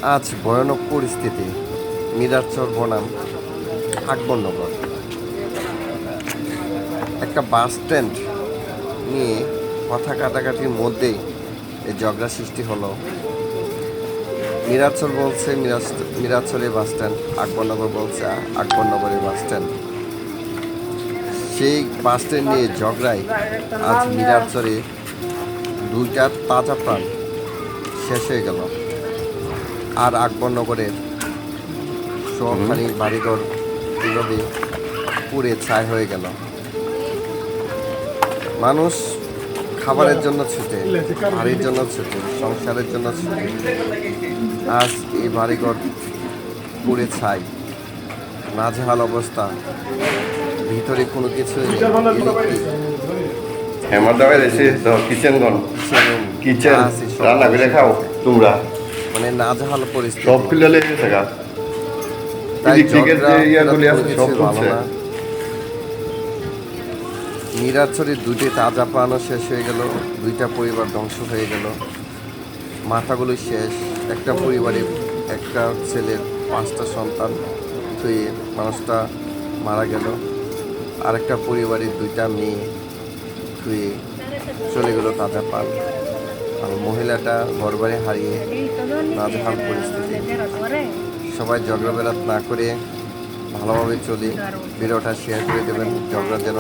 আজ ভয়ানক পরিস্থিতি মিরারচর বনাম আকবরনগর। একটা বাস স্ট্যান্ড নিয়ে কথা কাটাকাটির মধ্যেই এই ঝগড়া সৃষ্টি হলো। মিরারচর বলছে মিরারচরের বাস স্ট্যান্ড, আকবরনগর বলছে আকবরনগরের বাস স্ট্যান্ড। সেই বাস স্ট্যান্ড নিয়ে ঝগড়ায় আজ মিরারচরে দুইটা তাজা প্রাণ শেষ হয়ে গেল। আর আকবরনগরের সবখানি বাড়িঘর এইভাবে পুড়ে ছাই হয়ে গেল। মানুষ খাবারের জন্য ছুটে, বাড়ির জন্য ছুটে, সংসারের জন্য ছুটে, আজ এই বাড়িঘর পুড়ে ছাই, নাজেহাল অবস্থা, ভিতরে কোনো কিছু কিচেন রান্না করে খাও তোমরা, মানে নাজেহাল পরিস্থিতি। সব খুলে লেগে গেছে গা। তাই সব মিরারচরের দুইটি তাজা প্রাণও শেষ হয়ে গেল, দুইটা পরিবার ধ্বংস হয়ে গেল, মাথাগুলো শেষ। একটা পরিবারে একটা ছেলের 5টা সন্তান থুয়ে মানুষটা মারা গেল, আরেকটা পরিবারের 2টা মেয়ে থুয়ে চলে গেল তাজা প্রাণ। আর মহিলাটা ঘরবাড়ি হারিয়ে নাজেহাল পরিস্থিতি। সবাই ঝগড়া বেড়াত না করে ভালোভাবে চলি। ভিডিওটা শেয়ার করে দেবেন, ঝগড়া যেন